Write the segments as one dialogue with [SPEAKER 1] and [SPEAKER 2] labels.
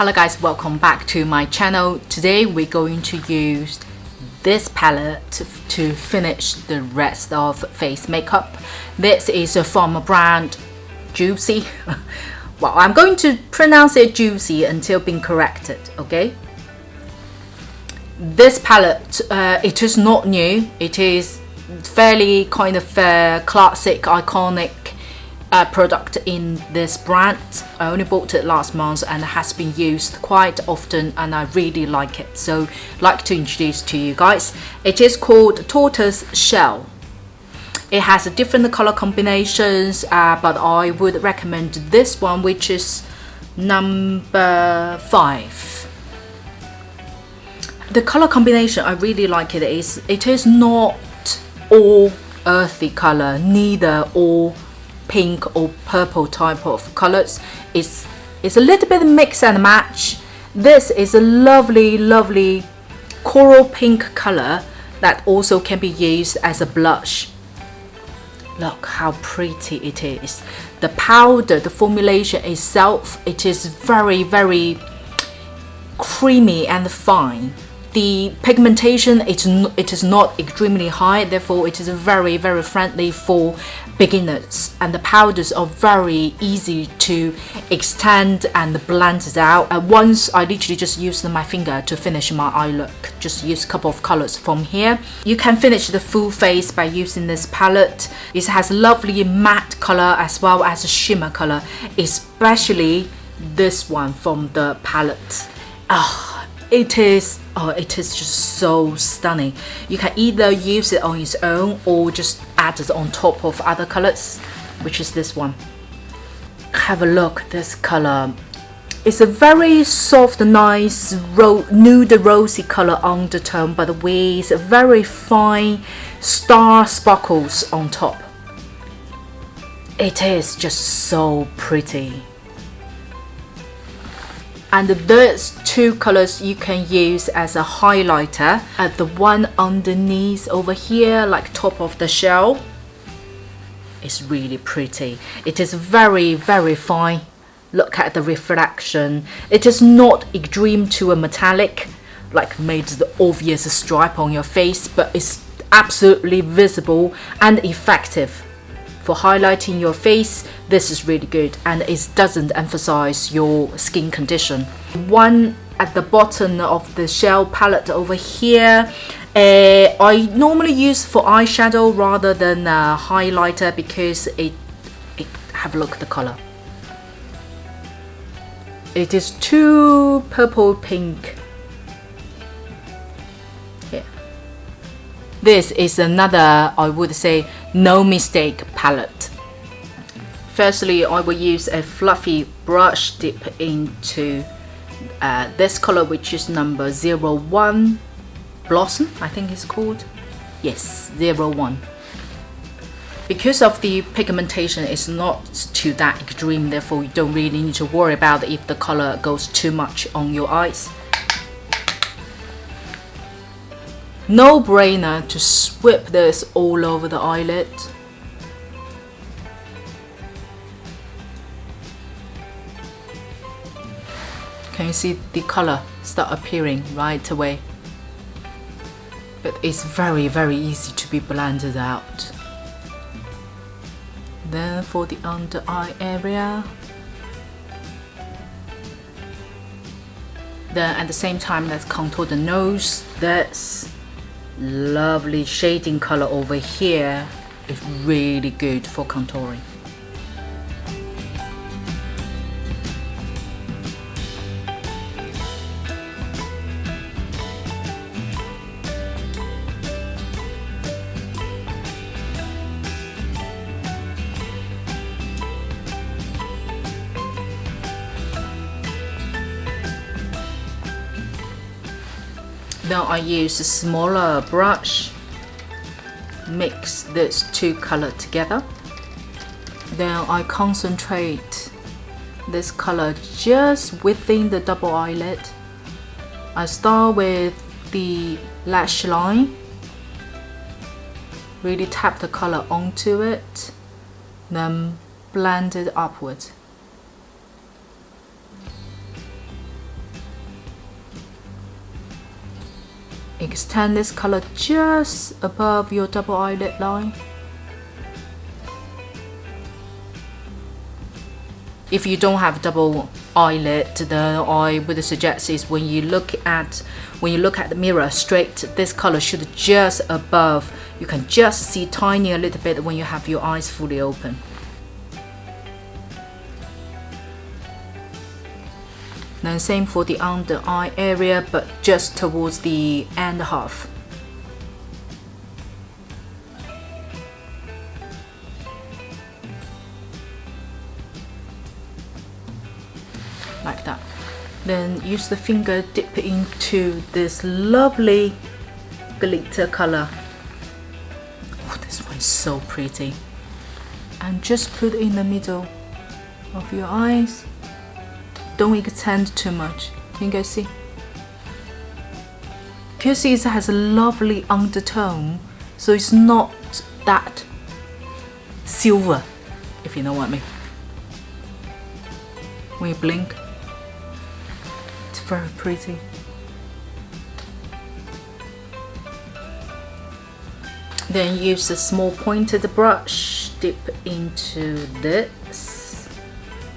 [SPEAKER 1] Hello guys, welcome back to my channel. Today we're going to use this palette to finish the rest of face makeup. This is from a brand Joocyee. Well, I'm going to pronounce it Joocyee until being corrected, okay? This palette, it is not new. It is fairly kind of classic, iconic product in this brand. I only bought it last month and it has been used quite often and I really like it. So I'd like to introduce to you guys. It is called Tortoise Shell. It has different color combinations, but I would recommend this one, which is number 5. The color combination, I really like it. It is not all earthy color, neither all pink or purple type of colors. It's a little bit mix and match. This is a lovely coral pink color that also can be used as a blush. Look how pretty it is. The powder, the formulation itself, it is very creamy and fine. The pigmentation, it is not extremely high, therefore it is very friendly for beginners, and the powders are very easy to extend and blend it out. Once I literally just used my finger to finish my eye look, just use a couple of colors from here. You can finish the full face by using this palette. It has lovely matte color as well as a shimmer color, especially this one from the palette. It is just so stunning. You can either use it on its own or just add it on top of other colors, which is this one. Have a look at this color. It's a very soft, nice nude rosy color undertone, but with very fine star sparkles on top. It is just so pretty. And those two colors you can use as a highlighter. The one underneath over here, like top of the shell, is really pretty. It is very fine. Look at the reflection. It is not extreme to a metallic, like made the obvious stripe on your face, but it's absolutely visible and effective. For highlighting your face, this is really good, and it doesn't emphasize your skin condition. One at the bottom of the shell palette over here, I normally use for eyeshadow rather than a highlighter because it have a look at the color. It is too purple pink. Here. This is another, I would say, no mistake palette. Firstly, I will use a fluffy brush dip into this color, which is number 01 Blossom, I think it's called. Yes, 01. Because of the pigmentation, it's not to that extreme, therefore you don't really need to worry about if the color goes too much on your eyes. No brainer to sweep this all over the eyelid. Can you see the color start appearing right away? But it's very easy to be blended out. Then for the under eye area. Then at the same time, let's contour the nose. That's lovely shading color over here is really good for contouring. Then I use a smaller brush, mix these two colors together. Then I concentrate this color just within the double eyelid. I start with the lash line, really tap the color onto it, then blend it upwards. extend this color just above your double eyelid line. If you don't have double eyelid, then I would suggest is when you look at the mirror straight, this color should just above. You can just see tiny a little bit when you have your eyes fully open. Then same for the under eye area, but just towards the end half. Like that. Then use the finger, dip into this lovely glitter color. Oh, this one is so pretty. And just put in the middle of your eyes. Don't extend too much. Can you guys see? Because it has a lovely undertone, so it's not that silver, if you know what I mean. When you blink, it's very pretty. Then use a small pointed brush, dip into this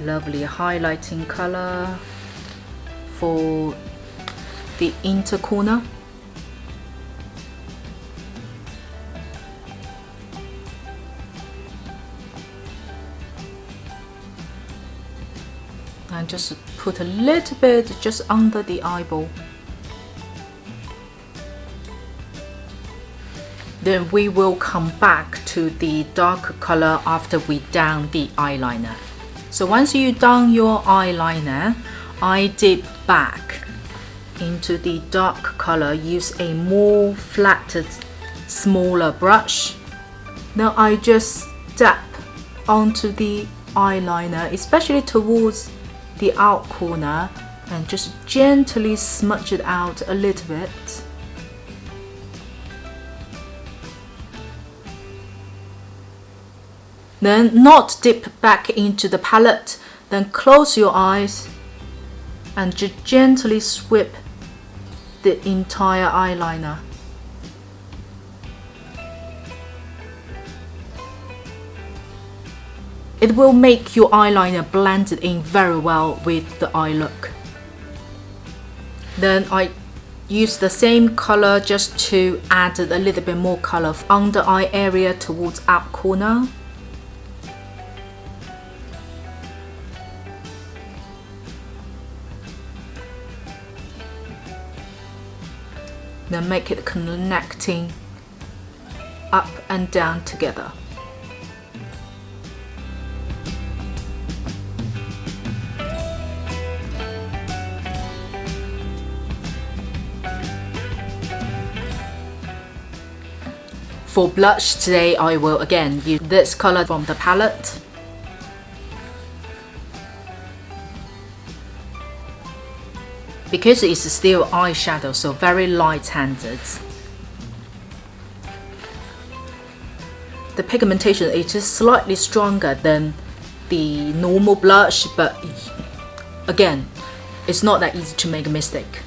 [SPEAKER 1] lovely highlighting color for the inner corner. And just put a little bit just under the eyeball. Then we will come back to the dark color after we down the eyeliner. So once you down your eyeliner, I dip back into the dark color, use a more flattened, smaller brush. Now I just dab onto the eyeliner, especially towards the out corner, and just gently smudge it out a little bit. Then not dip back into the palette, then close your eyes and just gently sweep the entire eyeliner. It will make your eyeliner blended in very well with the eye look. Then I use the same color just to add a little bit more color under eye area towards out corner. Then make it connecting up and down together. For blush today, I will again use this color from the palette. Because it's still eyeshadow, so very light-handed. The pigmentation is just slightly stronger than the normal blush, but again, it's not that easy to make a mistake.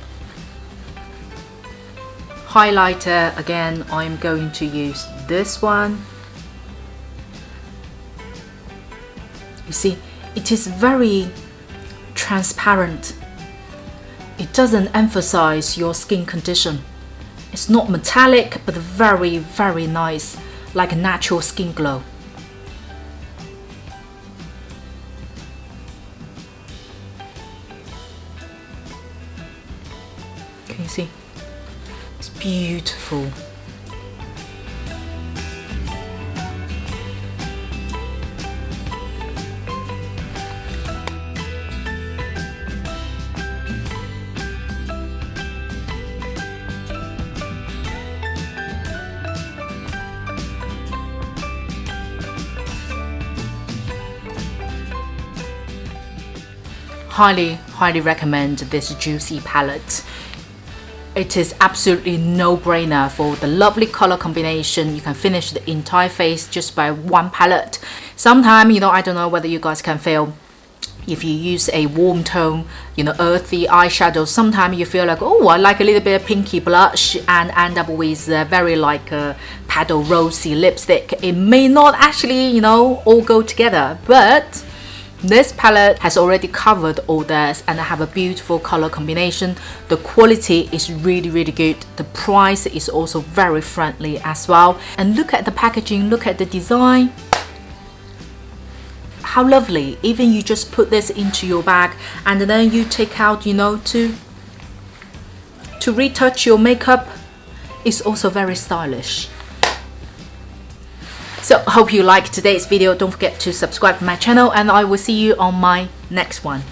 [SPEAKER 1] Highlighter, again, I'm going to use this one. You see, it is very transparent. It doesn't emphasize your skin condition. It's not metallic, but very, very nice, like a natural skin glow. Can you see? It's beautiful. Highly recommend this Joocyee palette. It is absolutely no-brainer for the lovely color combination. You can finish the entire face just by one palette. Sometimes, I don't know whether you guys can feel if you use a warm tone, you know, earthy eyeshadow, sometimes you feel like, oh, I like a little bit of pinky blush, and end up with very like a petal rosy lipstick. It may not actually, you know, all go together, but this palette has already covered all this and I have a beautiful color combination. The quality is really, really good. The price is also very friendly as well. And look at the packaging, look at the design. How lovely. Even you just put this into your bag and then you take out, you know, to retouch your makeup. It's also very stylish. So hope you liked today's video. Don't forget to subscribe to my channel and I will see you on my next one.